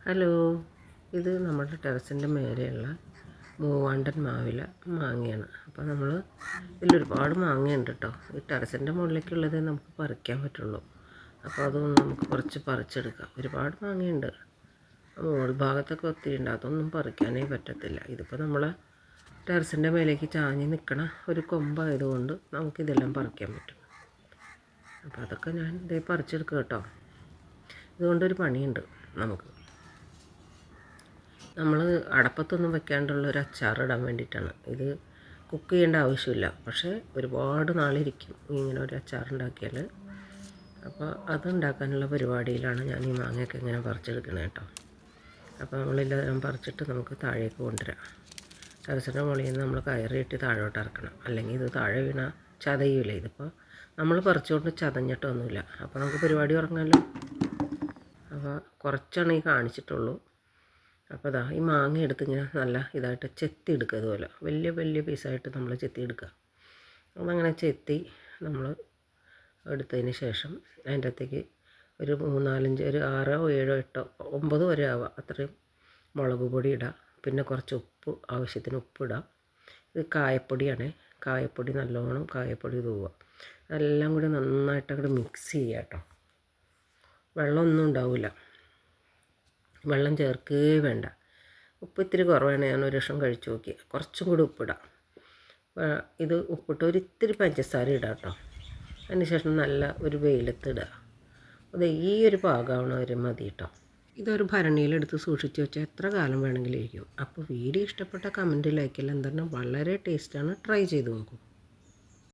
Hello, ഇത് നമ്മുടെ ടെറസിൻ്റെ മേലെയുള്ള മൂവാണ്ടൻ മാവില മാങ്ങയാണ്. അപ്പോൾ നമ്മൾ ഇതിലൊരുപാട് മാങ്ങയുണ്ട് കേട്ടോ. ഈ ടെറസിൻ്റെ മുകളിലേക്കുള്ളതേ നമുക്ക് പറിക്കാൻ പറ്റുള്ളൂ. അപ്പോൾ അതൊന്നും നമുക്ക് കുറച്ച് പറിച്ചെടുക്കാം. ഒരുപാട് മാങ്ങയുണ്ട്. മുകൾ ഭാഗത്തൊക്കെ ഒത്തിരി ഉണ്ട്. അതൊന്നും പറിക്കാനേ പറ്റത്തില്ല. ഇതിപ്പോൾ നമ്മൾ ടെറസിൻ്റെ മേലേക്ക് ചാഞ്ഞ് നിൽക്കണ ഒരു കൊമ്പായതുകൊണ്ട് നമുക്കിതെല്ലാം പറിക്കാൻ പറ്റും. അപ്പോൾ അതൊക്കെ ഞാൻ ഇതേ പറിച്ചെടുക്കുക കേട്ടോ. ഇതുകൊണ്ടൊരു പണിയുണ്ട് നമുക്ക്. നമ്മൾ അടപ്പത്തൊന്നും വെക്കാണ്ടുള്ള ഒരു അച്ചാറിടാൻ വേണ്ടിയിട്ടാണ്. ഇത് കുക്ക് ചെയ്യേണ്ട ആവശ്യമില്ല, പക്ഷേ ഒരുപാട് നാളിരിക്കും ഇങ്ങനെ ഒരു അച്ചാറുണ്ടാക്കിയാൽ. അപ്പോൾ അതുണ്ടാക്കാനുള്ള പരിപാടിയിലാണ് ഞാൻ ഈ മാങ്ങയൊക്കെ ഇങ്ങനെ പറിച്ചെടുക്കണേ കേട്ടോ. അപ്പോൾ നമ്മളെല്ലാം പറിച്ചിട്ട് നമുക്ക് താഴേക്ക് കൊണ്ടുവരാം. ടെറസിൻ്റെ മുകളിൽ നിന്ന് നമ്മൾ കയറിയിട്ട് താഴോട്ട് ഇറക്കണം, അല്ലെങ്കിൽ ഇത് താഴെ വീണ ചതയൂല. ഇതിപ്പോൾ നമ്മൾ പറിച്ചുകൊണ്ട് ചതഞ്ഞിട്ടൊന്നുമില്ല. അപ്പോൾ നമുക്ക് പരിപാടി ഉറങ്ങാമല്ലോ. അപ്പോൾ കുറച്ചാണ് ഈ കാണിച്ചിട്ടുള്ളൂ. അപ്പോൾ അതാ ഈ മാങ്ങ എടുത്ത് ഇങ്ങനെ നല്ല ഇതായിട്ട് ചെത്തി എടുക്കുക. അതുപോലെ വലിയ വലിയ പീസായിട്ട് നമ്മൾ ചെത്തി എടുക്കുക. അതങ്ങനെ ചെത്തി നമ്മൾ എടുത്തതിന് ശേഷം അതിൻ്റെ അകത്തേക്ക് ഒരു 3-4-5 ഒരു 6 7 8 9 വരെ ആവാം അത്രയും മുളക് പൊടി ഇടാം. പിന്നെ കുറച്ച് ഉപ്പ്, ആവശ്യത്തിന് ഉപ്പിടാം. ഇത് കായപ്പൊടിയാണ്. കായപ്പൊടി നല്ലോണം കായപ്പൊടി തൂവുക. എല്ലാം കൂടി നന്നായിട്ട് അങ്ങോട്ട് മിക്സ് ചെയ്യുക കേട്ടോ. വെള്ളമൊന്നും ഉണ്ടാവില്ല, വെള്ളം ചേർക്കുകയേ വേണ്ട. ഉപ്പ് ഇത്തിരി കുറവാണ്. ഞാൻ ഒരു വർഷം കഴിച്ച് നോക്കി. കുറച്ചും കൂടി ഉപ്പിടാം. ഇത് ഉപ്പിട്ട് ഒരിത്തിരി പഞ്ചസാര ഇടാം കേട്ടോ. അതിന് ശേഷം നല്ല ഒരു വെയിലത്തിടുക. അത് ഈ ഒരു പാകമാവണ വരെ മതി കേട്ടോ. ഇതൊരു ഭരണിയിലെടുത്ത് സൂക്ഷിച്ച് വെച്ചാൽ എത്ര കാലം വേണമെങ്കിലും ഇരിക്കും. അപ്പോൾ വീഡിയോ ഇഷ്ടപ്പെട്ട കമൻറ്റ് ലൈക്കെല്ലാം തന്നെ വളരെ ടേസ്റ്റാണ്. ട്രൈ ചെയ്ത് നോക്കൂ.